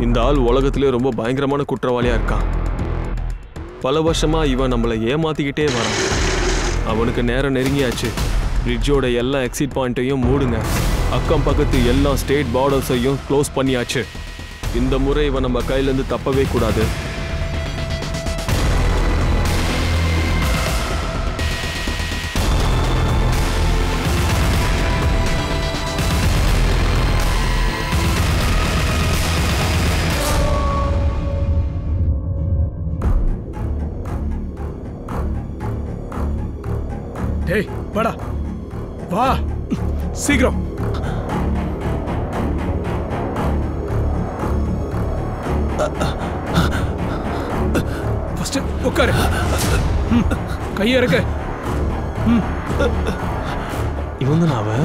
இந்த ஆள் உலகத்திலே ரொம்ப பயங்கரமான குற்றவாளியா இருக்கான். பல வருஷமா இவன் நம்மளை ஏமாத்திக்கிட்டே வரான். அவனுக்கு நேரம் நெருங்கியாச்சு. பிரிட்ஜோட எல்லா எக்ஸிட் பாயிண்ட்டையும் மூடுங்க. அக்கம் பக்கத்து எல்லா ஸ்டேட் பார்டர்ஸையும் க்ளோஸ் பண்ணியாச்சு. இந்த முறை இவன் நம்ம கையிலேருந்து தப்பவே கூடாது. டேய் வாடா, வா சீக்கிரம். ஃபர்ஸ்ட் உட்காரு. கையை இறக்கு. இவன் தான் அவன்.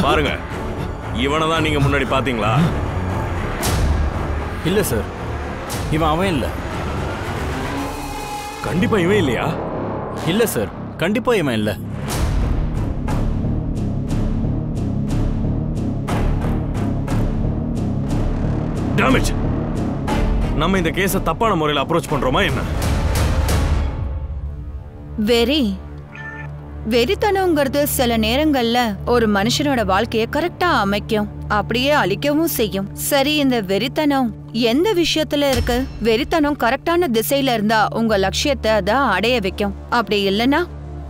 பாருங்க, இவனை தான் நீங்க முன்னாடி பாத்தீங்களா? இல்ல சார், இவன் அவன் இல்ல. கண்டிப்பா இவன் இல்லையா? இல்ல சார், கண்டிப்பா இவன் இல்ல. டேமேஜ். நம்ம இந்த கேஸை தப்பான முறையில் அப்ரோச் பண்றோமா என்ன? வெறித்தனங்கிறது சில நேரங்கள்ல ஒரு மனுஷனோட வாழ்க்கைய கரெக்டா அமைக்கும், அப்படியே அழிக்கவும் செய்யும். சரி, இந்த வெறித்தனம் எந்த விஷயத்துல இருக்கு? வெறித்தனம் கரெக்டான திசையில இருந்தா உங்க லட்சியத்தை அத அடைய வைக்கும். அப்படி இல்லைன்னா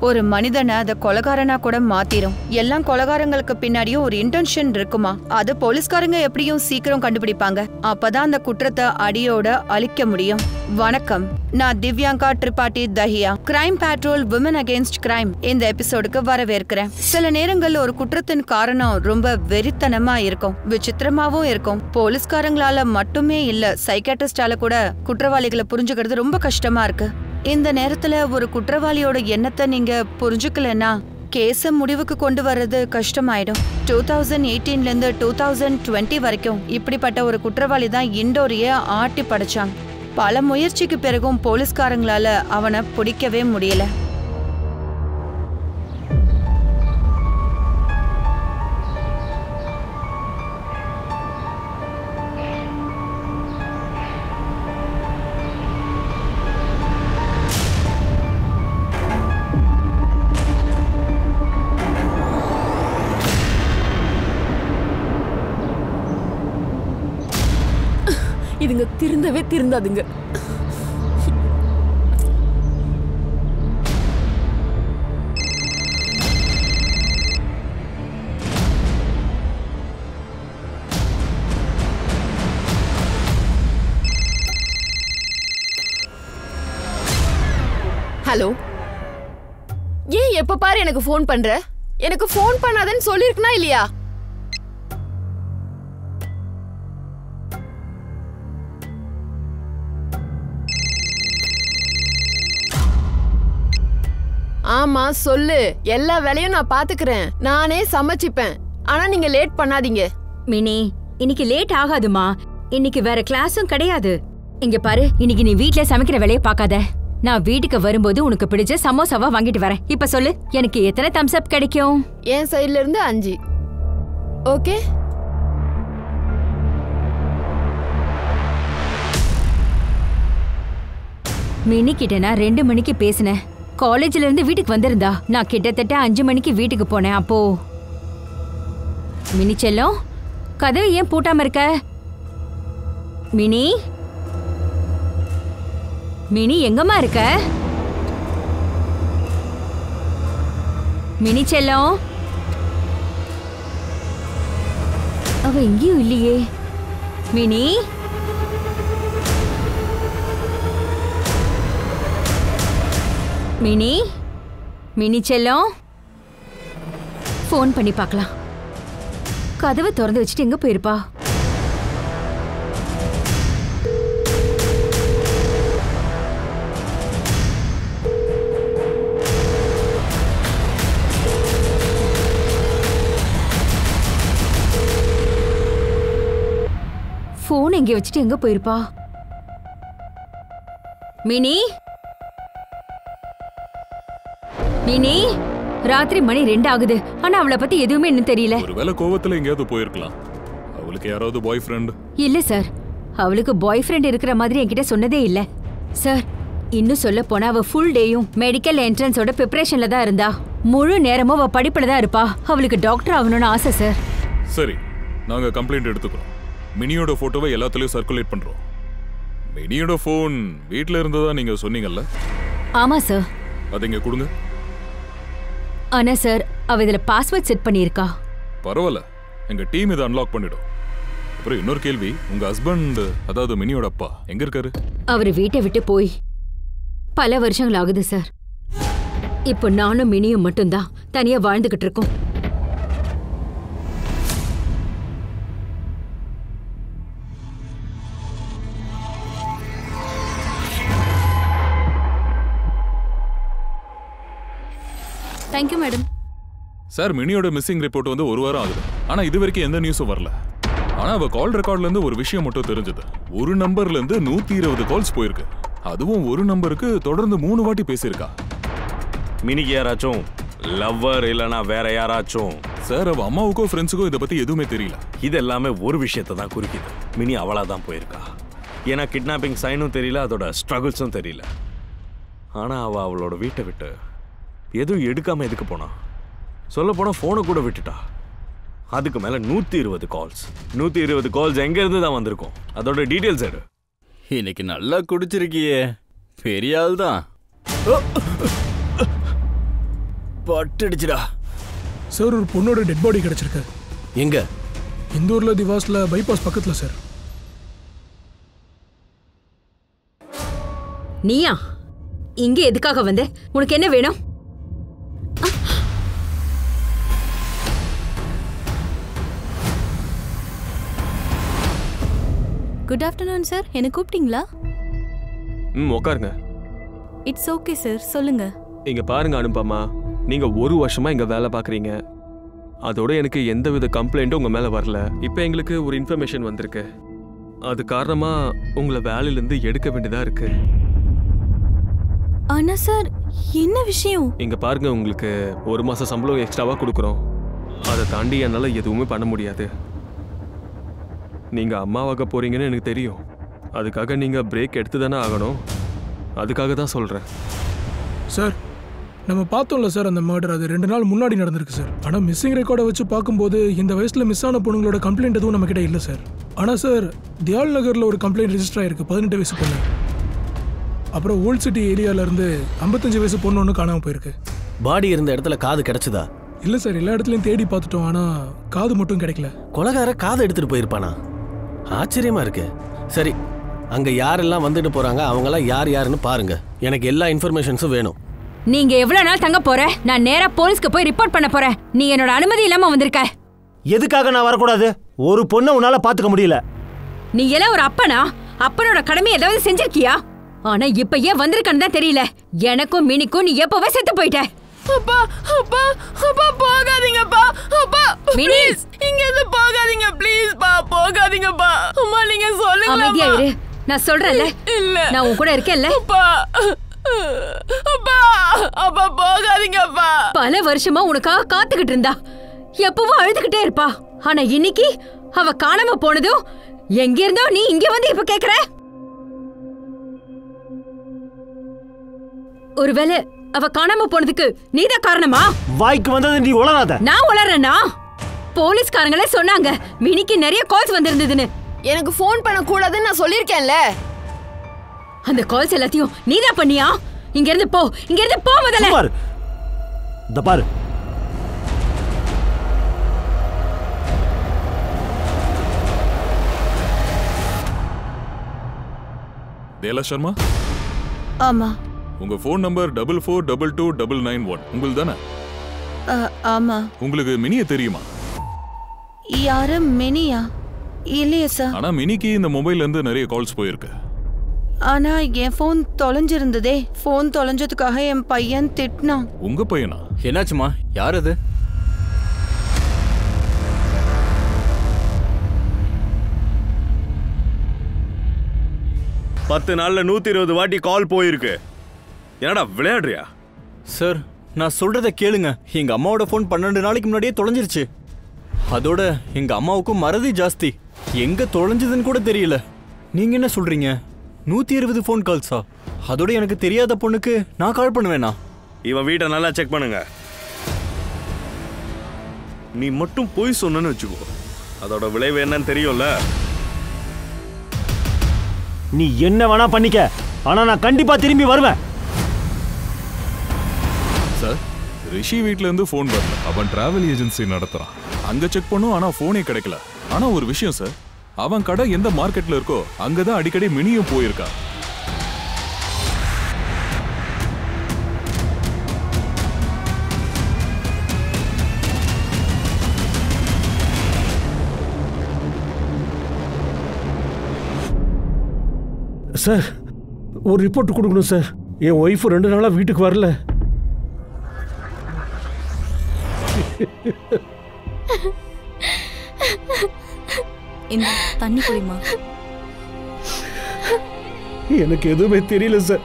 ஒரு மனிதனை அத கொலைகாரனா கூட மாத்திரும். எல்லாம் கொலைகாரங்களுக்கு பின்னாடியும் ஒரு இன்டென்ஷன் இருக்குமா? அது போலீஸ்காரங்க எப்படியும் சீக்கிரம் கண்டுபிடிப்பாங்க. அப்பதான் அந்த குற்றத்தை அடியோட அழிக்க முடியும். வணக்கம், நான் Divyanka Tripathi Dahiya. Crime patrol women against crime இந்த எபிசோடுக்கு வரவேற்கிறேன். சில நேரங்கள்ல ஒரு குற்றத்தின் காரணம் ரொம்ப வெறித்தனமா இருக்கும், விசித்திரமாவும் இருக்கும். போலீஸ்காரங்களால மட்டுமே இல்ல, சைக்காட்ரிஸ்டால கூட குற்றவாளிகளை புரிஞ்சுக்கிறது ரொம்ப கஷ்டமா இருக்கு. இந்த நேரத்துல ஒரு குற்றவாளியோட எண்ணத்தை நீங்க புரிஞ்சுக்கலன்னா கேஸ முடிவுக்கு கொண்டு வர்றது கஷ்டமாயிடும். 2018ல இருந்து 2020 வரைக்கும் இப்படிப்பட்ட ஒரு குற்றவாளி தான் இண்டோரிய ஆட்டி படைச்சாங்க. பல முயற்சிக்கு பிறகும் போலீஸ்காரங்களால அவனை பிடிக்கவே முடியல. இதுங்க திருந்தவே திருந்தாதுங்க. ஹலோ, ஏன் எப்ப பாரு எனக்கு போன் பண்ற? எனக்கு போன் பண்ணாதன்னு சொல்லிருக்கனா இல்லையா? ஆமா சொல்லு, எல்லா வேலையும் நான் பாத்துக்கிறேன், நானே சமைச்சிப்பேன். ஆனா நீங்க லேட் பண்ணாதீங்க. மினி, இன்னைக்கு லேட் ஆகாதுமா. இன்னைக்கு வேற கிளாஸும் கிடையாது. இங்க பாரு, இன்னைக்கு நீ வீட்ல சமைக்கிற வேலையை பார்க்காத. நான் வீட்டுக்கு வரும்போது உனக்கு பிடிச்ச சமோசாவா வாங்கிட்டு வரேன். இப்ப சொல்லு, எனக்கு எத்தனை தம்ஸ் அப் கிடைக்கும்? என் சைடுல இருந்து 5. ஓகே. மினி கிட்ட நான் 2 மணிக்கு பேசினேன். காலேஜ்ல இருந்து வீட்டுக்கு வந்திருந்தா. நான் கிட்டத்தட்ட 5 மணிக்கு வீட்டுக்கு போனேன். அப்போ மினி செல்லம், கதவை ஏன் பூட்டாம இருக்க? மினி, மினி எங்கம்மா இருக்க? மினி செல்லம், அவ எங்கேயும் இல்லையே. மினி, மினி, மினி செல்லம், ஃபோன் பண்ணி பார்க்கலாம். கதவை திறந்து வச்சுட்டு எங்க போயிருப்பா? ஃபோன் எங்கே வச்சுட்டு எங்க போயிருப்பா? மினி, மினி, ராத்திரி மணி 2 ஆகுது. ஆனா அவளை பத்தி எதுவுமே இன்னும் தெரியல. ஒருவேளை கோவத்துல எங்கேயாவது போயிருக்கலாம். அவளுக்கு யாராவது பாய் ஃப்ரெண்ட்? இல்ல சார், அவளுக்கு பாய் ஃப்ரெண்ட் இருக்கிற மாதிரி என்கிட்ட சொன்னதே இல்ல சார். இன்னும் சொல்ல போனா அவ ஃபுல் டேயும் மெடிக்கல் என்ட்ரன்ஸோட ப்ரிப்பரேஷன்ல தான் இருந்தா. முழு நேரமும் அவ படிப்புல தான் இருப்பா. அவளுக்கு டாக்டர் ஆகணும்னு ஆசை சார். சரி, நாங்க கம்ப்ளைண்ட் எடுத்துக்கிறோம். மினியோட போட்டோவை எல்லாத்துலயும் சர்க்குலேட் பண்றோம். மினியோட போன் வீட்ல இருந்ததா நீங்க சொன்னீங்கல்ல? ஆமா சார். அது இங்க கொடுங்க. ஆனா சார், அவ இதுல பாஸ்வேர்ட் செட் பண்ணியிருக்கா. பரவாயில்ல, எங்க டீம் இதை அன்லாக் பண்ணிடும். அப்புறம் இன்னொரு கேள்வி, உங்க ஹஸ்பண்ட் அதாவது மினியோட அப்பா எங்க இருக்காரு? அவரு வீட்டை விட்டு போய் பல வருஷங்கள் ஆகுது சார். இப்போ நானும் மினியும் மட்டும்தான் தனியா வாழ்ந்துகிட்டு இருக்கோம். Thank you madam. சார், மினியோட மிஸ்ஸிங் ரிப்போர்ட் வந்து 1 வாரம் ஆகுது. ஆனா இது வரைக்கும் எந்த நியூஸும் வரல. ஆனா அவ கால் ரெக்கார்ட்ல இருந்து ஒரு விஷயம் மட்டும் தெரிஞ்சது. ஒரு நம்பர்ல இருந்து 120 கால்ஸ் போயிருக்கு. அதுவும் ஒரு நம்பருக்கு தொடர்ந்து 3 வாட்டி பேசியிருக்கா. மினிக்கு யாராச்சும் லவ்வர் இல்லனா வேற யாராச்சும்? சார், அவ அம்மாவுக்கோ ஃப்ரெண்ட்ஸுக்கோ இதை பத்தி எதுவுமே தெரியல. இது எல்லாமே ஒரு விஷயத்தை தான் குறிக்குது. மினி அவளா தான் போயிருக்கா. ஏன்னா கிட்னாப்பிங் சைனும் தெரியல, அதோட ஸ்ட்ரகிள்ஸும் தெரியல. ஆனா அவளோட வீட்டை விட்டு எதுவும் எடுக்காம எதுக்கு போனா? சொல்ல போனா போனை கூட விட்டுட்டா. அதுக்கு மேல 120 கால்ஸ். 120 கால்ஸ் எங்க இருந்து தான் வந்திருக்கும்? அதோட டீடைல்ஸ் எடு. இன்னைக்கு நல்லா குடிச்சிருக்கியே, பெரிய ஆள் தான். பட்டுடுச்சுடா சார். ஒரு பொண்ணோட டெட் பாடி கிடைச்சிருக்கு. எங்க? இந்தூர்ல திவாஸ்ல பைபாஸ் பக்கத்துல சார். நீயா இங்க எதுக்காக வந்த? உனக்கு என்ன வேணும்? Good afternoon sir. என்ன கூப்பிட்டீங்களா? உட்காருங்க. இட்ஸ் ஓகே சார், சொல்லுங்க. இங்க பாருங்க அனுப்பமா, நீங்க 1 வருஷமா இங்க வேலை பாக்குறீங்க. அதோட எனக்கு எந்தவித கம்ப்ளைண்ட்டும் உங்க மேல வரல. இப்போ எங்களுக்கு ஒரு இன்ஃபர்மேஷன் வந்திருக்கு. அது காரணமா உங்களை வேலையிலிருந்து எடுக்க வேண்டியதா இருக்கு. ஆனா சார், என்ன விஷயம்? இங்க பாருங்க, உங்களுக்கு 1 மாசம் சம்பளம் எக்ஸ்ட்ராவா கொடுக்குறோம். அதை தாண்டி என்னால எதுவுமே பண்ண முடியாது. நீங்க அம்மாவாக போறீங்கன்னு எனக்கு தெரியும். அதுக்காக நீங்க பிரேக் எடுத்து தானே ஆகணும். அதுக்காக தான் சொல்றேன். சார், நம்ம பார்த்தோம்ல சார் அந்த மர்டர், அது 2 நாள் முன்னாடி நடந்திருக்கு சார். ஆனால் மிஸ்ஸிங் ரெக்கார்டை வச்சு பார்க்கும்போது இந்த வயசுல மிஸ் ஆன பொண்ணுங்களோட கம்ப்ளைண்ட் எதுவும் நம்ம கிட்ட இல்லை சார். ஆனால் சார், தியால் நகரில் ஒரு கம்ப்ளைண்ட் ரெஜிஸ்டர் ஆயிருக்கு, 18 வயசு பொண்ணு. அப்புறம் ஓல்ட் சிட்டி ஏரியால இருந்து 55 வயசு பொண்ணு ஒன்று காணாமல் போயிருக்கு. பாடி இருந்த இடத்துல காது கிடைச்சதா? இல்லை சார், எல்லா இடத்துலையும் தேடி பார்த்துட்டோம், ஆனால் காது மட்டும் கிடைக்கல. கொலைகார காதை எடுத்துட்டு போயிருப்பானா? ஆச்சரியமா இருக்கு. சரி, அங்க யாரெல்லாம் வந்துட்டு போறாங்க, அவங்கெல்லாம் யார் யாருன்னு பாருங்க. எனக்கு எல்லா இன்ஃபர்மேஷன்ஸும் வேணும். நீங்க எவ்வளவு நாள் தங்க போற? நான் நேரா போலீஸ்க்கு போய் ரிப்போர்ட் பண்ண போறேன். நீ என்னோட அனுமதி இல்லாம வந்திருக்க. எதுக்காக நான் வரக்கூடாது? ஒரு பொண்ணை உன்னால பாத்துக்க முடியல. நீ எல்லாம் ஒரு அப்பனா? அப்பனோட கடமை ஏதாவது செஞ்சிருக்கியா? ஆனா இப்ப ஏன் வந்திருக்கன்னு தான் தெரியல. எனக்கும் மினிக்கும் நீ எப்பவே செத்து போயிட்ட. அப்பா அப்பா அப்பா போகாதீங்கப்பா. அப்பா ப்ளீஸ், இங்க இருந்து போகாதீங்க ப்ளீஸ் பா, போகாதீங்கப்பா. அம்மா நீங்க சொல்லுங்க. அமைதியா இரு, நான் சொல்றேன்ல. இல்ல, நான் உன் கூட இருக்கேன்ல. அப்பா அப்பா அப்பா போகாதீங்கப்பா. பல வருஷமா உனக்காக காத்துக்கிட்டு இருந்தா, எப்பவும் அழுதுகிட்டே இருப்பா. ஆனா இன்னைக்கு அவ காணாம போனதும் எங்க இருந்தோ நீ இங்க வந்து இப்ப கேக்குற. ஒருவேளை அவ காணாம போனதுக்கு நீதான் காரணமா? வாய்க்கு வந்தது நீ உளறாத. நான் உளறேனா? போலீஸ்காரங்களே சொன்னாங்க மினிக்கு நிறைய கால்ஸ் வந்திருந்ததுன்னு. எனக்கு ஃபோன் பண்ண கூடாதுன்னு நான் சொல்லிருக்கேன்ல. அந்த கால்ஸ் எல்லாத்தையும் நீதான் பண்ணியா? இங்க இருந்து போ, இங்க இருந்து போ முதல்ல. பாரு, இந்த பாரு. தேலா சர்மா? ஆமா. உங்க ஃபோன் நம்பர் 44222991 உங்களுக்கு தானே? ஆமா. உங்களுக்கு மினிய தெரியுமா? யாரு மினியா? இல்லையே சார். ஆனா மினிக்கு இந்த மொபைல்ல இருந்து நிறைய கால்ஸ் போயிருக்கு. ஆனா என் ஃபோன் தொலைஞ்சிருந்ததே. ஃபோன் தொலைஞ்சதுக்காக என் பையன் திட்டினான். உங்க பையனா? என்னாச்சுமா? யார் அது? பத்து நாள்ல 120 வாட்டி கால் போயிருக்கு. என்னடா விளையாடுறியா? சார், நான் சொல்றத கேளுங்க. எங்க அம்மாவோட ஃபோன் 12 நாளைக்கு முன்னாடியே தொலைஞ்சிருச்சு. அதோட எங்க அம்மாவுக்கும் மறதி ஜாஸ்தி. எங்க தொலைஞ்சதுன்னு கூட தெரியல. நீங்க என்ன சொல்றீங்க? 120 ஃபோன் கால்ஸா? அதோட எனக்கு தெரியாத பொண்ணுக்கு நான் கால் பண்ணுவேனா? இவன் வீட்டை நல்லா செக் பண்ணுங்க. நீ மட்டும் போய் சொன்னு வச்சுக்கோ, அதோட விளைவு என்னன்னு தெரியும்ல. நீ என்ன வேணா பண்ணிக்க, ஆனா நான் கண்டிப்பா திரும்பி வருவேன். சார், ரிஷி வீட்ல இருந்து ஃபோன் வரல. அவன் டிராவல் ஏஜென்சி நடத்துறான். அங்க செக் பண்ணும், ஆனா ஃபோனே கிடைக்கல. ஆனா ஒரு விஷயம் சார், அவன் கடை எந்த மார்க்கெட்ல இருக்கோ அங்கதான் அடிக்கடி மினியும் போயிருக்கா. சார், ஒரு ரிப்போர்ட் கொடுக்கணும் சார். என் ஒய்ஃப் 2 நாளா வீட்டுக்கு வரல. இந்த தண்ணி குடிமா. எனக்கு எதுவுமே தெரியல சார்.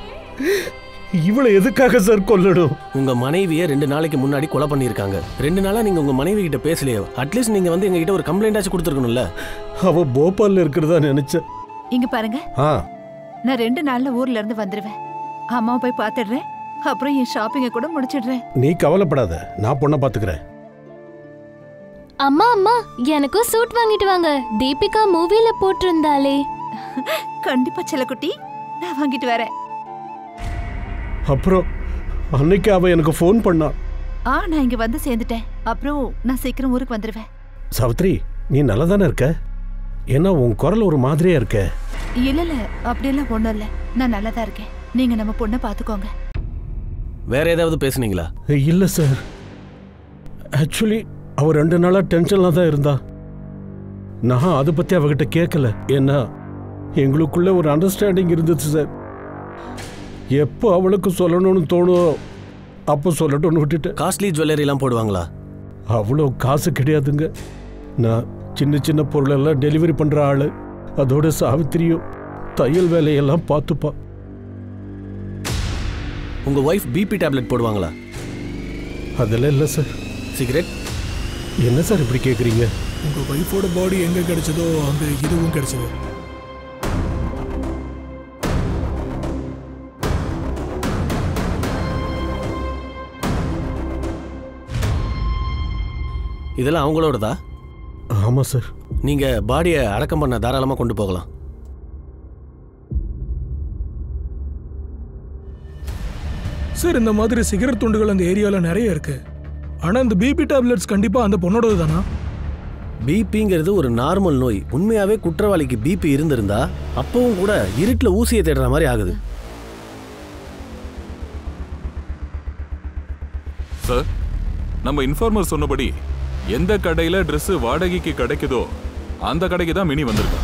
இவளை எதுக்காக சார் கொல்லணும்? உங்க மனைவியை 2 நாளைக்கு முன்னாடி கொலை பண்ணியிருக்காங்க. 2 நாளா நீங்க உங்க மனைவி கிட்ட பேசலையே. அட்லீஸ்ட் நீங்க வந்து எங்ககிட்ட ஒரு கம்ப்ளைண்ட் ஆச்சு கொடுத்துருக்கணும்ல. அவ போபால்ல இருக்கிறதா நினைச்சேன். இங்க பாருங்க, நான் 2 நாள்ல ஊர்ல இருந்து வந்துடுவேன். அம்மாவை போய் பாத்துடுறேன். அப்புறம் என் ஷாப்பிங்க கூட முடிச்சிடுறேன். நீ கவலைப்படாத, நான் பொண்ணை பாத்துக்கிறேன். அம்மா அம்மா, எனக்கும் சூட் வாங்கிட்டு வாங்க. தீபிகா மூவில போட்டிருந்தாலே. கண்டிப்பா செல்லக்குட்டி, நான் வாங்கிட்டு வரேன். அப்புறம் அன்னைக்கு அவ எனக்கு ஃபோன் பண்ணா. நான் இங்க வந்து சேர்ந்துட்டேன். அப்புறம் நான் சீக்கிரம் ஊருக்கு வந்துடுவேன். சாவித்ரி, நீ நல்லா தானே இருக்க? ஏன்னா உன் குரல் ஒரு மாதிரியா இருக்க. இல்ல, அப்படியெல்லாம் ஒண்ணும் இல்ல. நான் நல்லா தான் இருக்கேன். நீங்க நம்ம பொண்ணை பாத்துக்கோங்க. வேற ஏதாவது பேசுனீங்களா? இல்ல சார், ஆக்சுவலி அவ 2 நாளா டென்ஷன்ல தான் இருந்தா. நான் அதை பத்தி அவகிட்ட கேட்கல. ஏன்னா எங்களுக்குள்ள ஒரு அண்டர்ஸ்டாண்டிங் இருந்துச்சு சார். எப்போ அவளுக்கு சொல்லணும்னு தோணும் அப்போ சொல்லட்டும்னு விட்டுட்டு. காஸ்ட்லி ஜுவல்லரி எல்லாம் போடுவாங்களா? அவ்வளோ காசு கிடையாதுங்க. நான் சின்ன சின்ன பொருளெல்லாம் டெலிவரி பண்ற ஆளு. அதோட சாவித்திரியும் தையல் வேலையெல்லாம் பார்த்துப்பா. உங்க ஒய்ஃப் பிபி டேப்லெட் போடுவாங்களா? அதெல்லாம் இல்லை சார். சிகரெட்? என்ன சார் இப்படி கேட்குறீங்க? உங்க ஒய்ஃபோட பாடி எங்க கிடைச்சதோ அங்க இதுவும் கிடைச்சது. இதெல்லாம் அவங்களோடதா? ஆமா சார். நீங்க பாடியை அடக்கம் பண்ண தாராளமா கொண்டு போகலாம். சார், இந்த மாதிரி சிகரெட் துண்டுகள் அந்த ஏரியால நிறைய இருக்கு. ஆனா இந்த பிபி டேப்லெட்ஸ் கண்டிப்பா அந்த பொண்ணோடது தானா? பிபிங்கிறது ஒரு நார்மல் நோய். உண்மையாவே குற்றவாளிக்கு பிபி இருந்திருந்தா அப்பவும் கூட இருட்டில் ஊசியை தேடுற மாதிரி ஆகுது. சார், நம்ம இன்ஃபார்மர் சொன்னபடி எந்த கடையில Dress வாடகைக்கு கிடைக்குதோ அந்த கடைக்கு தான் மினி வந்திருக்கா.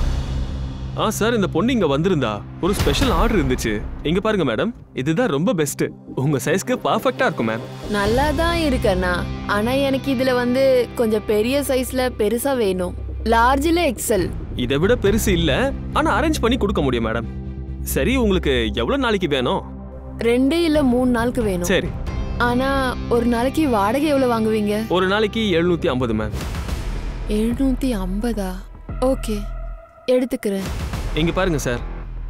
சார், இந்த பொண்ணு இங்க வந்திருந்தா ஒரு ஸ்பெஷல் ஆர்டர் இருந்துச்சு. இங்க பாருங்க மேடம், இதுதான் ரொம்ப பெஸ்ட். உங்க சைஸ்க்கு பர்ஃபெக்ட்டா இருக்கும் மேம். நல்லா தான் இருக்கண்ணா. ஆனா எனக்கு இதுல கொஞ்சம் பெரிய சைஸ்ல பெருசா வேணும். லார்ஜ்ல எக்ஸல். இதை விட பெருசு இல்ல, ஆனா அரேஞ்ச் பண்ணி கொடுக்க முடியும் மேடம். சரி, உங்களுக்கு எவ்வளவு நாளைக்கு வேணும்? 2 இல்ல 3 நாளுக்கு வேணும். சரி. ஆனா ஒரு நாளைக்கு வாடகை எவ்வளவு வாங்குவீங்க? ஒரு நாளைக்கு 750 மேம். 750? ஓகே, எடுத்துக்கிறேன். இங்க பாருங்க சார்,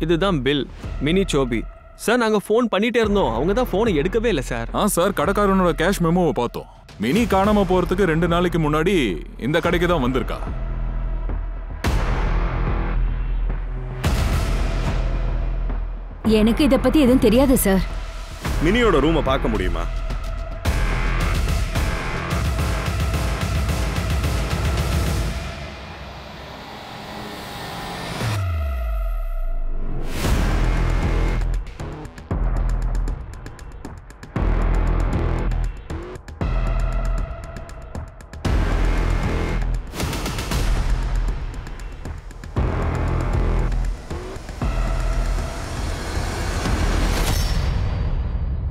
இதுதான் பில். மினி சோபி சார். நாங்க ஃபோன் பண்ணிட்டே இருந்தோம், அவங்க தான் ஃபோனை எடுக்கவே இல்லை சார். சார், கடைக்காரனோட கேஷ் மெமோவை பார்த்தோம். மினி காணாம போறதுக்கு 2 நாளைக்கு முன்னாடி இந்த கடைக்கு தான் வந்திருக்கா. எனக்கு இத பத்தி எதுவும் தெரியாது சார். மினியோட ரூமை பார்க்க முடியுமா?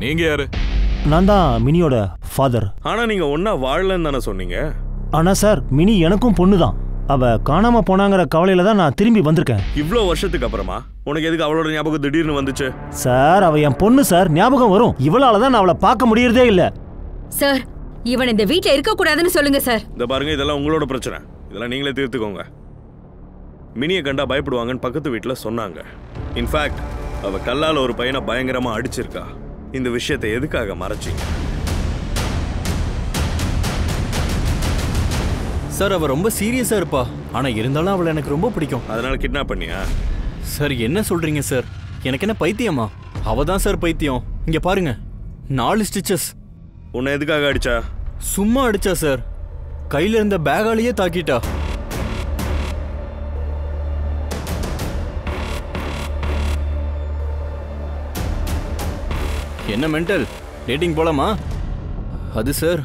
நீங்க யாரு? நான் தான் மினியோட ஃபாதர். ஆனா நீங்க ஒன்னா வாழலன்னு தானே சொன்னீங்க? ஆனா சார், மினி எனக்கும் பொண்ணு தான். அவ காணாம போனாங்கிற கவலையில தான் நான் திரும்பி வந்திருக்கேன். இவ்வளோ வருஷத்துக்கு அப்புறமா உனக்கு எதுக்கு அவளோட ஞாபகம் திடீர்னு வந்துச்சு? சார், அவ என் பொண்ணு சார். ஞாபகம் வரும். இவளால தான் நான் அவளை பார்க்க முடியறதே இல்ல. சார், இவன் இந்த வீட்ல இருக்க கூடாதுன்னு சொல்லுங்க சார். இந்த பாருங்க, இதெல்லாம் உங்களோட பிரச்சனை. இதெல்லாம் நீங்களே தீர்த்துக்கோங்க. மினியை கண்டா பயப்படுவாங்கன்னு பக்கத்து வீட்டில் சொன்னாங்க. இன்ஃபேக்ட் அவ கல்லால் ஒரு பையனை பயங்கரமா அடிச்சிருக்கா. இந்த விஷயத்தை எதுக்காக மறைச்சிங்க? சார் அவ ரொம்ப சீரியஸா இருப்பா. ஆனா இருந்தாலும் அவளை எனக்கு ரொம்ப பிடிக்கும். அதனால கிட்னாப் பண்ணியா? சார் என்ன சொல்றீங்க சார்? எனக்கு என்ன பைத்தியமா? அவ தான் சார் பைத்தியம். இங்க பாருங்க, 4 ஸ்டிச்சஸ். உன்னை எதுக்காக அடிச்சா? சும்மா அடிச்சா சார். கையில இருந்த பேகாலேயே தாக்கிட்டா. என்ன மென்டல்? டேட்டிங் போலாமா? அது சார்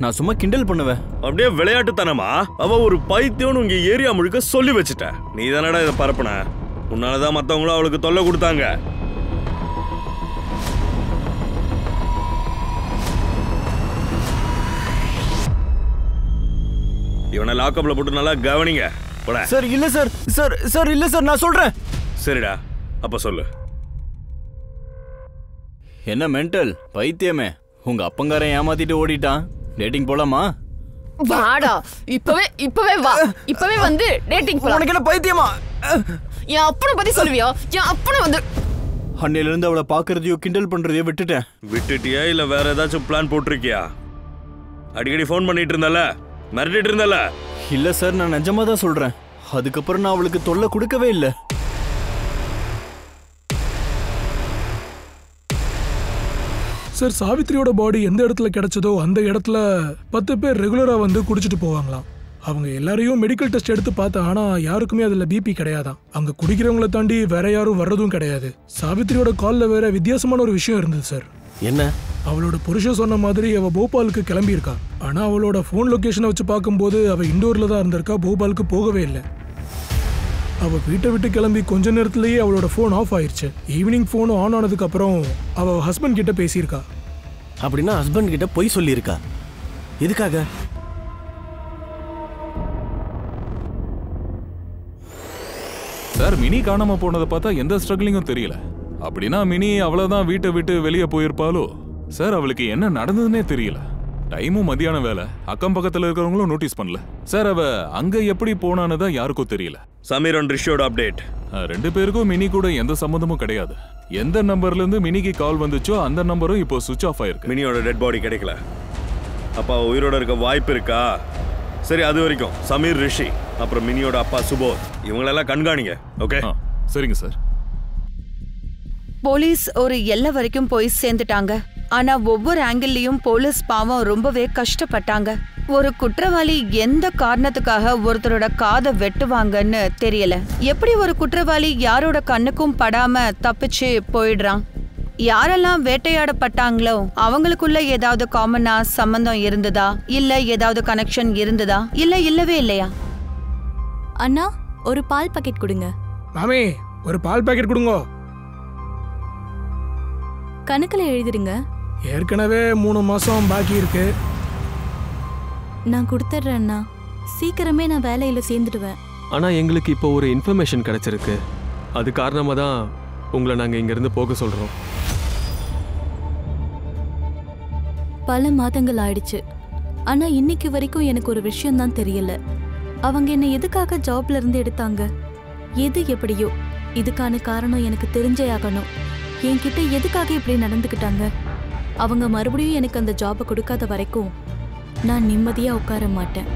நான் சும்மா கிண்டல் பண்ணுவேன். அப்படியே விளையாட்டுத்தனமா அவ ஒரு பைத்தியம்னு உங்க ஏரியா முழுக்க சொல்லி வச்சுட்ட. நீ தானடா இதை பரப்புன. உன்னாலதான் மத்தவங்களும் அவளுக்கு தொல்லை கொடுத்தாங்க. இவனை லாக்அப்ல போட்டு நல்லா கவனிங்க. சார் இல்ல சார். சார் சார் இல்ல சார், நான் சொல்றேன். சரிடா, அப்ப சொல்லு. என்ன மென்டல் பைத்தியமே, உங்க அப்பங்காரன் ஏமாத்திட்டு ஓடிட்டான். டேட்டிங் போலாமா? வாடா, இப்பவே வா. இப்பவே வந்து டேட்டிங் போலாம். உனக்கு என்ன பைத்தியமா? என் அப்பனை பத்தி சொல்லுவியா? என் அப்பனை வந்து அன்னையில இருந்து அவளை பாக்குறதையோ கிண்டல் பண்றதையோ விட்டுட்டேன். விட்டுட்டியா இல்ல வேற ஏதாச்சும் பிளான் போட்டிருக்கியா? அடிக்கடி ஃபோன் பண்ணிட்டு இருந்தால, மிரட்டிட்டு இருந்தால? இல்ல சார், நான் நிஜமா தான் சொல்றேன். அதுக்கப்புறம் நான் அவளுக்கு தொல்லை கொடுக்கவே இல்லை. சார், சாவித்ரியோட பாடி எந்த இடத்துல கிடைச்சதோ அந்த இடத்துல 10 பேர் ரெகுலரா வந்து குடிச்சிட்டு போவாங்களாம். அவங்க எல்லாரையும் மெடிக்கல் டெஸ்ட் எடுத்து பார்த்தா, ஆனா யாருக்குமே அதுல பிபி கிடையாதான். அங்க குடிக்கிறவங்கள தாண்டி வேற யாரும் வர்றதும் கிடையாது. சாவித்ரியோட கால்ல வேற வித்தியாசமான ஒரு விஷயம் இருந்தது சார். என்ன? அவளோட புருஷன் சொன்ன மாதிரி அவ போபாலுக்கு கிளம்பி இருக்கா. ஆனா அவளோட போன் லொகேஷனை வச்சு பார்க்கும்போது அவ இண்டோர்ல தான் இருந்திருக்கா, போபாலுக்கு போகவே இல்லை. அவ வீட்டை விட்டு கிளம்பி கொஞ்ச நேரத்திலேயே அவளோட போன் ஆஃப் ஆயிருச்சு. ஈவினிங் போன் ஆன் ஆனதுக்கு அப்புறம் அவ ஹஸ்பண்ட் கிட்ட பேசியிருக்கா. அப்படின்னா ஹஸ்பண்ட் கிட்ட போய் சொல்லியிருக்கா? எதுக்காக? சார் மினி காணாம போனதை பார்த்தா எந்த ஸ்ட்ரகிளிங்கும் தெரியல. அப்படின்னா மினி அவ்வளவுதான் வீட்டை விட்டு வெளியே போயிருப்பாளோ? சார் அவளுக்கு என்ன நடந்ததுன்னே தெரியல. டைமும் மதியான வேலை, அக்கம் பக்கத்துல இருக்கிறவங்களும் நோட்டீஸ் பண்ணல. சார் அவ அங்க எப்படி போனான்னு யாருக்கும் தெரியல. Sameer and ரிஷியோட update. 2 பேருக்கும் மினி கூட எந்த சம்பந்தமும் கிடையாது. எந்த நம்பர்ல இருந்து மினிக்கு கால் வந்துச்சோ அந்த நம்பரும் இப்போ சுவிட்ச் ஆஃப் ஆயிருக்கு. மினியோட டெட் பாடி கிடைக்கல. அப்பா உயிரோட இருக்க வாய்ப்பு இருக்கா? சரி, அது வரைக்கும் சமீர், ரிஷி, அப்புறம் மினியோட அப்பா சுபோத், இவங்களெல்லாம் கண்காணிங்க. ஓகே? சரிங்க சார். போலீஸ் ஒரு எல்லை வரைக்கும் போய் சேர்ந்துட்டாங்க. ஆனா ஒவ்வொரு ஆங்கிள்லயும் போலீஸ் பாவம் ரொம்பவே கஷ்டப்பட்டாங்க. ஒரு குற்றவாளி எந்த காரணத்துக்காக ஒருத்தரோட காதை வெட்டுவாங்கன்னு தெரியல. எப்படி ஒரு குற்றவாளி யாரோட கண்ணுக்கும் படாம தப்பிச்சு போயிடுறான்? யாரெல்லாம் வேட்டையாடப்பட்டாங்களோ அவங்களுக்குள்ள ஏதாவது காமனா சம்பந்தம் இருந்ததா, இல்ல ஏதாவது கனெக்ஷன் இருந்ததா, இல்ல இல்லவே இல்லையா? அண்ணா, ஒரு பால் பாக்கெட் கொடுங்க. மாமி, ஒரு பால் பாக்கெட் கொடுங்க. கணக்குல எழுதிடுங்க. ஏற்கனவே 3 மாசம் பாக்கி இருக்கு. நான் கொடுத்துட்றேன் அண்ணா. சீக்கிரமே நான் வேலையில சேர்ந்துடுவேன். ஆனா எங்களுக்கு இப்போ ஒரு இன்ஃபர்மேஷன் கிடைச்சிருக்கு. அது காரணமா தான் உங்களை நாங்க இங்க இருந்து போக சொல்றோம். பல மாதங்கள் ஆயிடுச்சு. ஆனா இன்னைக்கு வரைக்கும் எனக்கு ஒரு விஷயம் தான் தெரியல. அவங்க என்ன எதுக்காக ஜாப்ல இருந்து எடுத்தாங்க? எது எப்படியோ இதுக்கான காரணம் எனக்கு தெரிஞ்சே ஆகணும். என்கிட்ட எதுக்காக இப்படி நடந்துக்கிட்டாங்க? அவங்க மறுபடியும் எனக்கு அந்த ஜாபை கொடுக்காத வரைக்கும் நான் நிம்மதியா உட்கார மாட்டேன்.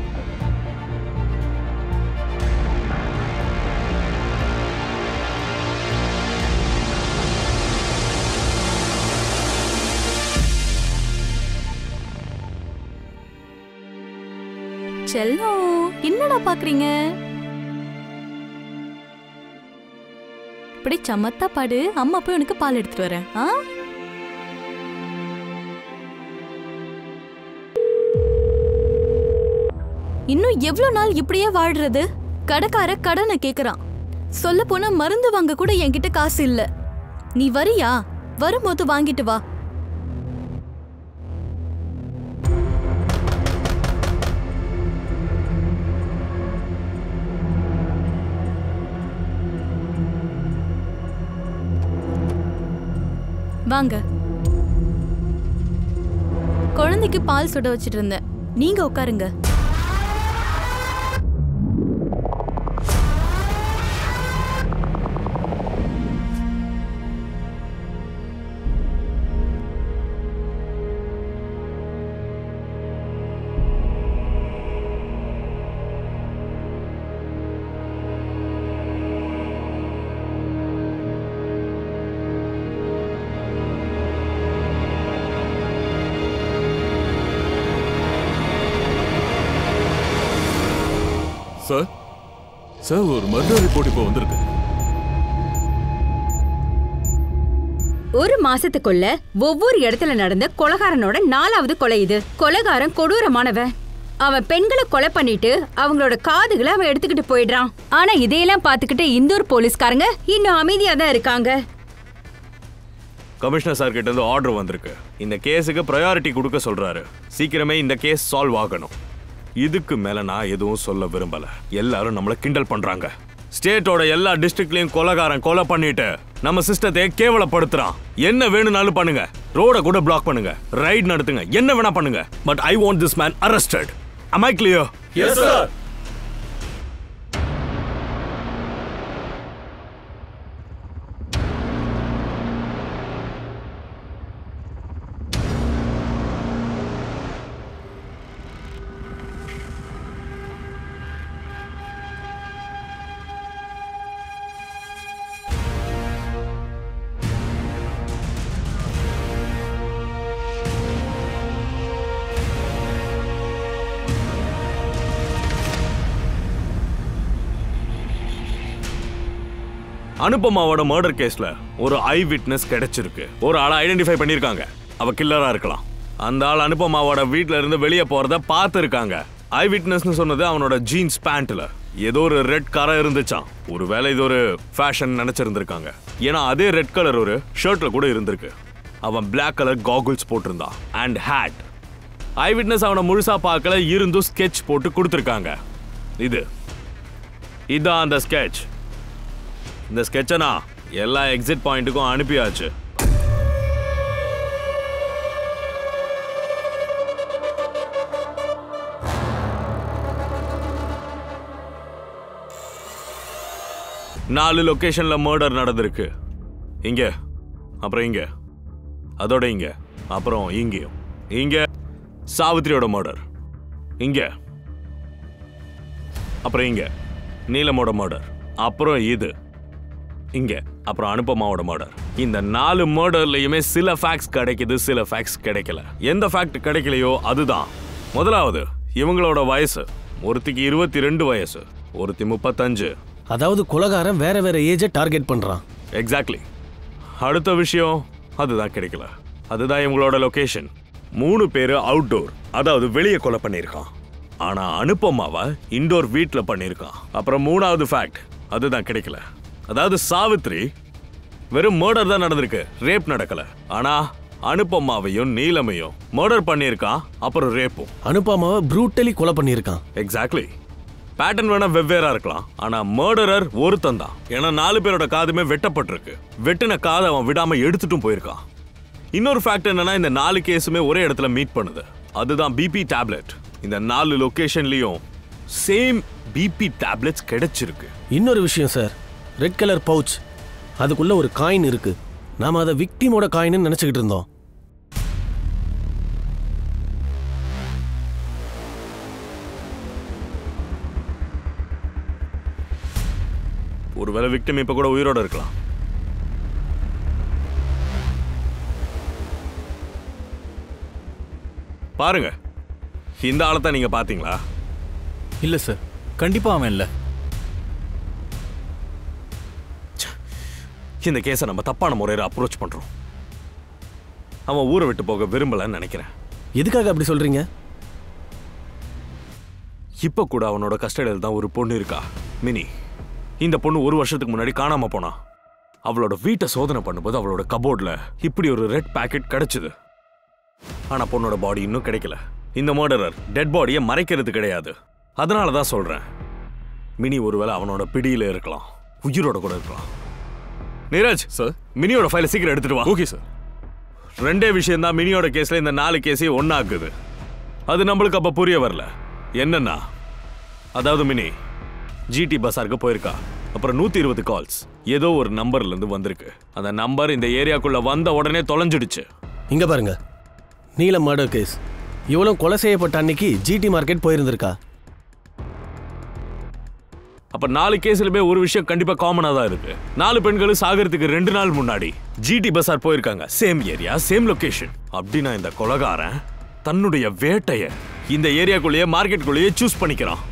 செல்லம், என்னடா பாக்குறீங்க? இப்படி சமத்தா பாடு. அம்மா போய் உனக்கு பால் எடுத்துட்டு வரேன். இன்னும் எவ்வளவு நாள் இப்படியே வாழ்றது? கடைக்கார கடனை கேக்குறான். சொல்ல போனா மருந்து வாங்க கூட என்கிட்ட காசு இல்ல. நீ வரியா? வரும்போது வாங்கிட்டு வா. வாங்க. குழந்தைக்கு பால் சுட வச்சிட்டு இருந்தேன். நீங்க உட்காருங்க. சார் சார் ஒரு மர்டர் ரிப்போர்ட் இப்போ வந்திருக்கு. ஒரு மாசத்துக்குள்ள ஒவ்வொரு இடத்துல நடந்த கொலைகாரனோட 4வது கொலை இது. கொலைகாரன் கொடூரமானவன். அவன் பெண்களை கொலை பண்ணிட்டு அவங்களோட காதுகளை அவன் எடுத்துக்கிட்டு போயிடுறான். ஆனா இதையெல்லாம் பாத்துக்கிட்டு இந்தூர் போலீஸ்காரங்க இன்னும் அமைதியா தான் இருக்காங்க. கமிஷனர் சார் கிட்ட இருந்து ஆர்டர் வந்திருக்கு. இந்த கேஸுக்கு ப்ரையாரிட்டி கொடுக்க சொல்றாரு. சீக்கிரமே இந்த கேஸ் சால்வ் ஆகணும். இதுக்கு மேல நான் எதுவும் சொல்ல விரும்பல. எல்லாரும் நம்மள கிண்டல் பண்றாங்க. ஸ்டேட்டோட எல்லா டிஸ்ட்ரிக்ட்லயும் கொலைகாரன் கொலை பண்ணிட்டு நம்ம சிஸ்டத்தை கேவலப்படுத்துறான். என்ன வேணும்னாலும் பண்ணுங்க. ரோட கூட பிளாக் பண்ணுங்க. ரைட் நடத்துங்க. என்ன வேணா பண்ணுங்க. But I want this man arrested. Am I clear? Yes, sir. அனுபமாவோட மர்டர் கேஸ்ல ஒரு ஐ விட்னஸ் கிடைச்சிருக்கு. ஒரு ஆளை ஐடென்டிஃபை பண்ணிருக்காங்க. அவ கில்லரா இருக்கலாம். அந்த ஆள் அனுபமாவோட வீட்ல இருந்து வெளியே போறத பார்த்துருக்காங்க. ஐ விட்னஸ்னு சொன்னது அவனோட ஜீன்ஸ் பேண்ட்ல ஏதோ ஒரு ரெட் கரை இருந்துச்சான். ஒருவேளை இது ஒரு ஃபேஷன் நினைச்சிருந்திருக்காங்க. ஏன்னா அதே ரெட் கலர் ஒரு ஷர்ட்ல கூட இருந்திருக்கு. அவன் பிளாக் கலர் காகுல்ஸ் போட்டிருந்தான் அண்ட் ஹேட். ஐ விட்னஸ் அவனை முழுசா பார்க்கல, இருந்தும் ஸ்கெட்ச் போட்டு கொடுத்துருக்காங்க. இதான் அந்த ஸ்கெட்ச். இந்த ஸ்கெட்சனா எல்லா எக்ஸிட் பாயிண்ட்டுக்கும் அனுப்பியாச்சு. நாலு லொகேஷன்ல மர்டர் நடந்திருக்கு. இங்க, அப்புறம் இங்க, அதோட இங்க, அப்புறம் இங்கேயும். இங்க சாவித்ரியோட மர்டர், இங்க, அப்புறம் இங்க நீலமோட மர்டர், அப்புறம் இது இங்க, அப்புறம் அனுபமாவோட மர்டர். இந்த 4 மர்டர்லயுமே சில ஃபேக்ட்ஸ் கிடைக்குது, சில ஃபேக்ட்ஸ் கிடைக்கல. எந்த ஃபேக்ட் கிடைக்கலையோ அதுதான். முதலாவது, இவங்களோட வயசு. ஒருத்திக்கு 22 வயசு, ஒருத்தி 35. அதாவது கொலைகாரன் வேற வேற ஏஜை டார்கெட் பண்றான். எக்ஸாக்ட்லி. அடுத்த விஷயம் அதுதான் கிடைக்கல. அதுதான் இவங்களோட லொகேஷன். 3 பேரு அவுட்டோர், அதாவது வெளியே கொலை பண்ணியிருக்கான். ஆனா அனுபமாவை இன்டோர் வீட்ல பண்ணியிருக்கான். அப்புறம் 3வது ஃபேக்ட் அதுதான் கிடைக்கல. அதாவது சாவித்ரி வெறும் மர்டர் தான் நடந்திருக்கு, ரேப் நடக்கல. ஆனா அனுபமாவையும் நீலமையும் மர்டர் பண்ணியிருக்கான், அப்புறம் ரேப்பும். அனுபமாவை ப்ரூட்டலி கொலை பண்ணியிருக்கான். எக்ஸாக்ட்லி. பேட்டர்ன் வேணா வெவ்வேறா இருக்கலாம், ஆனா மர்டரர் ஒருத்தன் தான். ஏன்னா 4 பேரோட காதுமே வெட்டப்பட்டிருக்கு. வெட்டின காதை அவன் விடாம எடுத்துட்டும் போயிருக்கான். இன்னொரு ஃபேக்ட் என்னன்னா, இந்த 4 கேஸுமே ஒரே இடத்துல மீட் பண்ணுது. அதுதான் பிபி டேப்லெட். இந்த 4 லொகேஷன்லயும் சேம் பிபி டேப்லெட்ஸ் கிடைச்சிருக்கு. இன்னொரு விஷயம் சார், ரெட் கலர் பவுச், அதுக்குள்ள ஒரு காயின் இருக்கு. நாம அதை விக்டிமோட காயின்னு நினைச்சுக்கிட்டு இருந்தோம். ஒருவேளை விக்டிம் இப்ப கூட உயிரோட இருக்கலாம். பாருங்க, இந்த ஆளத்தான் நீங்க பாத்தீங்களா? இல்ல சார், கண்டிப்பா அவன் இல்ல. இந்த கேஸை நம்ம தப்பான முறையில் அப்ரோச் பண்றோம். அவன் ஊரை விட்டு போக விரும்பலன்னு நினைக்கிறேன். எதுக்காக அப்படி சொல்றீங்க? இப்ப கூட அவனோட கஸ்டடியில் தான் ஒரு பொண்ணு இருக்கா, மினி. இந்த பொண்ணு 1 வருஷத்துக்கு முன்னாடி காணாம போனா. அவளோட வீட்டை சோதனை பண்ணும்போது அவளோட கபோர்ட்ல இப்படி ஒரு ரெட் பாக்கெட் கிடைச்சது. ஆனா பொண்ணோட பாடி இன்னும் கிடைக்கல. இந்த மர்டரர் டெட் பாடியை மறைக்கிறது கிடையாது. அதனால தான் சொல்றேன், மினி ஒருவேளை அவனோட பிடியில இருக்கலாம், உயிரோட கூட இருக்கலாம். நீரஜ் சார், மினியோட ஃபைலை சீக்கிரம் எடுத்துட்டு வா. Okay sir. 2 விஷயம் தான் மினியோட கேஸ்ல இந்த 4 கேஸையும் ஒன்னாக்குது. அது நம்மளுக்கு அப்ப புரிய வரல. என்னன்னா, அதாவது மினி ஜிடி பசாருக்கு போயிருக்கா. அப்புறம் 120 கால்ஸ் ஏதோ ஒரு நம்பர்ல இருந்து வந்திருக்கு. அந்த நம்பர் இந்த ஏரியாக்குள்ள வந்த உடனே தொலைஞ்சிடுச்சு. இங்க பாருங்க, நீலம் மர்டர் கேஸ். இவளும் கொலை செய்யப்பட்ட அன்னைக்கு ஜிடி மார்க்கெட் போயிருந்திருக்கா. அப்ப 4 கேஸ்லயுமே ஒரு விஷயம் கண்டிப்பா காமனா தான் இருக்கு. 4 பெண்களும் சாகறதுக்கு 2 நாள் முன்னாடி ஜிடி பசார் போயிருக்காங்க. Same area, same location. அப்படின்னா இந்த கொலைகாரன் தன்னுடைய வேட்டைய இந்த ஏரியாக்குள்ளேயே மார்க்கெட்டுக்குள்ளேயே சூஸ் பண்ணிக்கிறான்.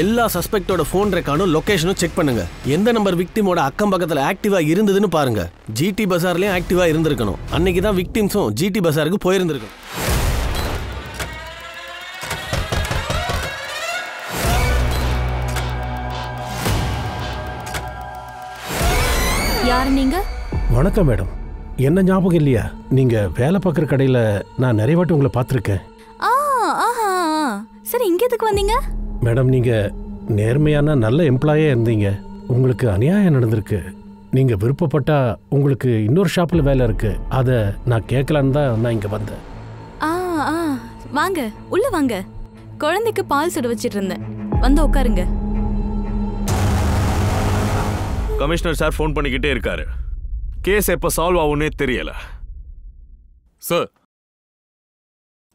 எல்லா சஸ்பெக்டோட ஃபோன் ரெக்கார்டும் லொகேஷனும் செக் பண்ணுங்க. எந்த நம்பர் விக்டிமோட அக்கம் பக்கத்தில் ஆக்டிவா இருந்ததுன்னு பாருங்க. ஜிடி பசார்லயும் ஆக்டிவா இருந்திருக்கணும். அன்னைக்கு தான் விக்டிம்ஸும் ஜிடி பசாருக்கு போயிருந்திருக்கணும். யார் நீங்க? வணக்கம் மேடம். என்ன ஞாபகம் இல்லையா? நீங்க வேலை பார்க்குற கடையில் நான் நிறைய வாட்டி உங்களை பார்த்துருக்கேன். ஆஹா, சரி, இங்க எதுக்கு வந்தீங்க? மேடம், நீங்க நேர்மையான நல்ல எம்ப்ளாயே இருந்தீங்க. உங்களுக்கு அநியாயம் நடந்திருக்கு. நீங்க விருப்பப்பட்டா உங்களுக்கு இன்னொரு ஷாப்பில் வேலை இருக்கு. அதை நான் கேட்கலான்னு தான் நான் இங்க வந்தேன். வாங்க, உள்ள வாங்க. குழந்தைக்கு பால் சுட வச்சிட்டு இருந்தேன். வந்து உட்காருங்க. கமிஷனர் சார் ஃபோன் பண்ணிக்கிட்டே இருக்காரு. கேஸ் எப்ப சால்வ் ஆகும்னே தெரியல. சார்,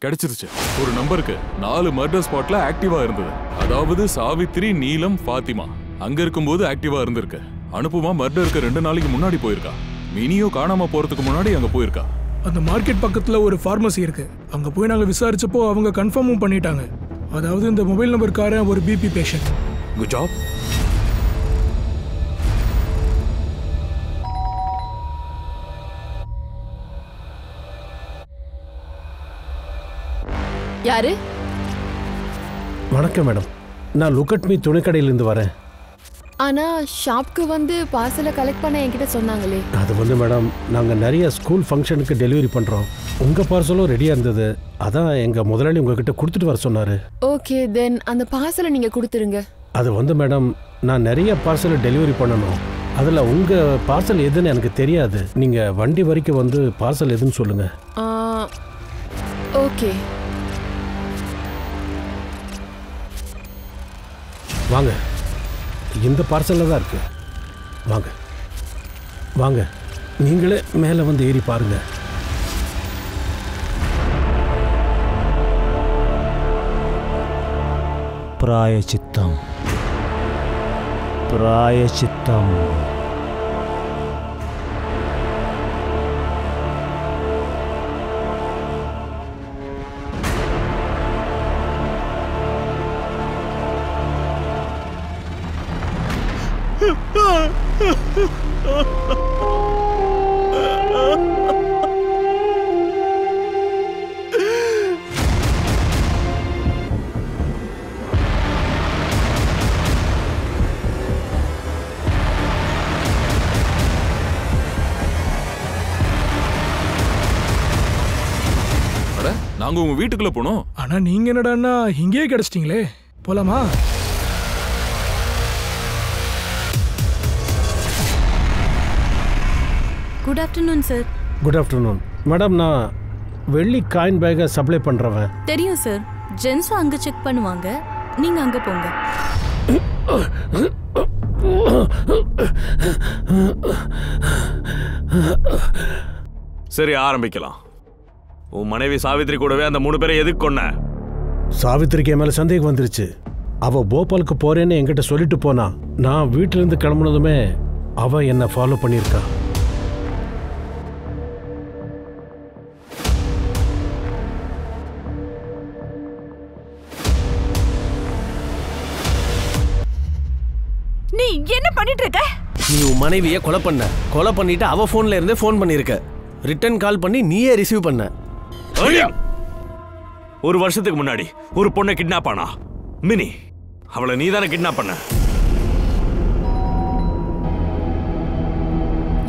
கிடைச்சிருச்சு. ஒரு நம்பருக்கு 4 மர்டர் ஸ்பாட்ல ஆக்டிவா இருந்தது. அதாவது சாவித்ரி, நீலம், ஃபாத்திமா அங்க இருக்கும்போது ஆக்டிவா இருந்திருக்கு. அனுப்புமா மர்டருக்கு 2 நாளைக்கு முன்னாடி போயிருக்கா. மினியோ காணாம போறதுக்கு முன்னாடி அங்க போயிருக்கா. அந்த மார்க்கெட் பக்கத்துல ஒரு ஃபார்மசி இருக்கு. அங்க போய் நாங்க விசாரிச்சப்போ அவங்க கன்ஃபார்மும் பண்ணிட்டாங்க. அதாவது இந்த மொபைல் நம்பர்காரன் ஒரு பிபி பேஷண்ட். Good job. யாரு? வணக்கம் மேடம், நான் லுக் அட் மீ துணிக்கடையிலேருந்து வரேன். ஆனா ஷாப்க்கு வந்து பார்சலை கலெக்ட் பண்ண என்கிட்ட சொன்னாங்களே. அது வந்து மேடம், நாங்கள் நிறைய ஸ்கூல் ஃபங்க்ஷனுக்கு டெலிவரி பண்ணுறோம். உங்கள் பார்சலும் ரெடியாக இருந்தது. அதான் எங்கள் முதலாளி உங்ககிட்ட கொடுத்துட்டு வர சொன்னார். ஓகே, தென் அந்த பார்சலை நீங்க கொடுத்துருங்க. அது வந்து மேடம், நான் நிறைய பார்சலை டெலிவரி பண்ணணும். அதில் உங்கள் பார்சல் எதுன்னு எனக்கு தெரியாது. நீங்கள் வண்டி வரைக்கும் வந்து பார்சல் எதுன்னு சொல்லுங்கள். ஓகே, வாங்க, இந்த பார்சலில் தான் இருக்கு. வாங்க வாங்க, நீங்களே மேலே வந்து ஏறி பாருங்க. பிராயச்சித்தம், பிராயச்சித்தம். நாங்க உங்க வீட்டுக்குள்ள போனோம். ஆனா நீங்க என்னடான்னா இங்கேயே கிடைச்சிட்டீங்களே. போலாமா? Good afternoon sir. Good afternoon madam. நான் வெள்ளி காயின் பேக்கை சப்ளை பண்ணுறவன். தெரியும் சார். ஜென்ஸும் அங்கே செக் பண்ணுவாங்க. நீங்கள் அங்கே போங்க. சரி, ஆரம்பிக்கலாம். உன் மனைவி சாவித்ரி கூடவே அந்த 3 பேரை எதுக்கு கொன்ன? சாவித்திரிக்கு என் மேலே சந்தேகம் வந்துருச்சு. அவள் போபாலுக்கு போறேன்னு என்கிட்ட சொல்லிட்டு போனா. நான் வீட்டிலேருந்து கிளம்புனதுமே அவள் என்னை ஃபாலோ பண்ணியிருக்கா. நீ என்ன பண்ணிட்டு இருக்க? நீ உன் மனைவியை கொலை பண்ணிட்டு அவ போன்ல இருந்தே ஃபோன் பண்ணிருக்க. ரிட்டர்ன் கால் பண்ணி நீயே ரிசீவ் பண்ண. ஒரு வருஷத்துக்கு முன்னாடி ஒரு பொண்ணை கிட்னாப் ஆனா மினி, அவளை நீதானே கிட்னாப் பண்ண?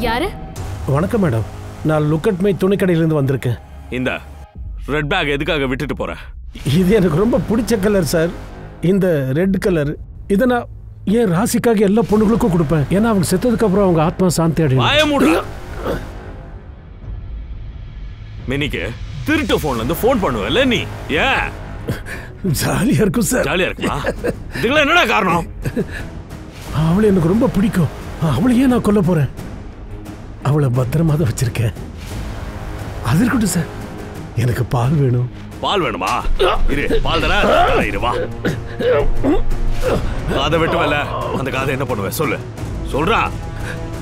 யாரு? வணக்கம் மேடம், நான் லுக் அட் மை துணிக்கடையிலேருந்து வந்திருக்கேன். இந்த ரெட் பேக் எதுக்காக விட்டுட்டு போற? இது எனக்கு ரொம்ப பிடிச்ச கலர் சார். இந்த ரெட் கலர் இதை நான் ஏன் ராசிக்காக எல்லா பொண்ணுகளுக்கும் கொடுப்பேன். ஏன்னா அவங்க செத்ததுக்கு அப்புறம் அவங்க ஆத்மா சாந்தி அடையும். மினிக்கு திருட்டு போன்ல இருந்து போன் பண்ணுவல நீ? ஏன்? ஜாலியா இருக்கும் சார். ஜாலியா இருக்குமா? இதுக்கெல்லாம் என்னடா காரணம்? அவளை எனக்கு ரொம்ப பிடிக்கும். அவளையே நான் கொல்ல போறேன். அவளை பத்திரமா தான் வச்சிருக்கேன். அது இருக்கட்டும் சார், எனக்கு பால் வேணும். பால் வேணுமா? இரு, பால் தர. இரு வா. காதை வெட்டுவல, அந்த காதை என்ன பண்ணுவ சொல்லு, சொல்றா.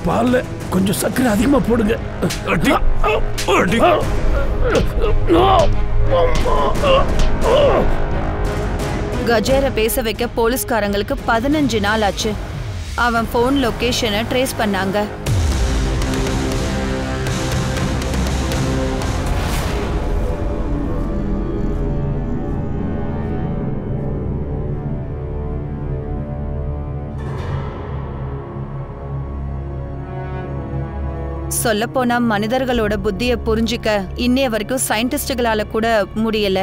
பால்ல கொஞ்சம் சர்க்கரை அதிகமா போடுங்க. கஜேர பேச வைக்க போலீஸ்காரங்களுக்கு 15 நாள் ஆச்சு. அவன் போன் லொகேஷனை ட்ரேஸ் பண்ணாங்க. சொல்லப்போனா மனிதர்களோட புத்திய புரிஞ்சிக்க இன்னைய வரைக்கும் சயின்டிஸ்டுகளால கூட முடியல.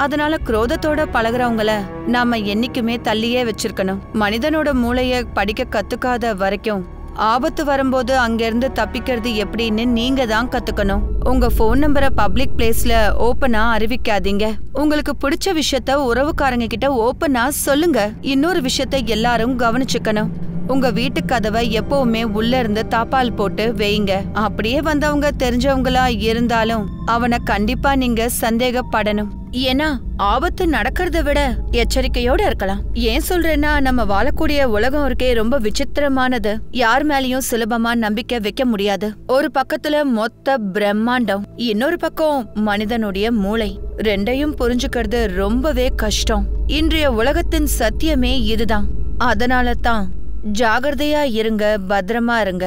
அதனால குரோதத்தோட பழகுறவங்கள நாம என்னைக்குமே தள்ளியே வச்சிருக்கணும். மனிதனோட மூளைய படிக்க கத்துக்காத வரைக்கும் ஆபத்து வரும்போது அங்கிருந்து தப்பிக்கிறது எப்படின்னு நீங்க தான் கத்துக்கணும். உங்க போன் நம்பரை பப்ளிக் பிளேஸ்ல ஓப்பனா அறிவிக்காதீங்க. உங்களுக்கு பிடிச்ச விஷயத்த உறவுக்காரங்க கிட்ட ஓப்பனா சொல்லுங்க. இன்னொரு விஷயத்த எல்லாரும் கவனிச்சுக்கணும். உங்க வீட்டு கதவை எப்பவுமே உள்ள இருந்து தாப்பால் போட்டு வைங்க. அப்படியே வந்தவங்க தெரிஞ்சவங்களா இருந்தாலும் அவனை கண்டிப்பா நீங்க சந்தேகப்படணும். ஏன்னா ஆபத்து நடக்கிறத விட எச்சரிக்கையோட இருக்கலாம். ஏன் சொல்றேன்னா, நம்ம வாழக்கூடிய உலகம் இருக்கே ரொம்ப விசித்திரமானது. யார் மேலயும் சுலபமா நம்பிக்கை வைக்க முடியாது. ஒரு பக்கத்துல மொத்த பிரம்மாண்டம், இன்னொரு பக்கம் மனிதனுடைய மூளை. ரெண்டையும் புரிஞ்சுக்கிறது ரொம்பவே கஷ்டம். இன்றைய உலகத்தின் சத்தியமே இதுதான். அதனால தான் ஜாகிரதையா இருங்க, பத்திரமா இருங்க.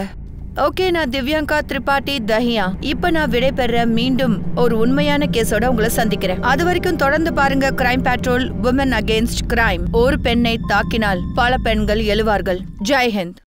ஓகே, நான் திவ்யாங்கா திரிபாட்டி தஹியா. இப்ப நான் விடைபெற மீண்டும் ஒரு உண்மையான கேஸோட உங்களை சந்திக்கிறேன். அது வரைக்கும் தொடர்ந்து பாருங்க crime patrol, women against crime. ஒரு பெண்ணை தாக்கினால் பல பெண்கள் எழுவார்கள். ஜெய் ஹிந்த்.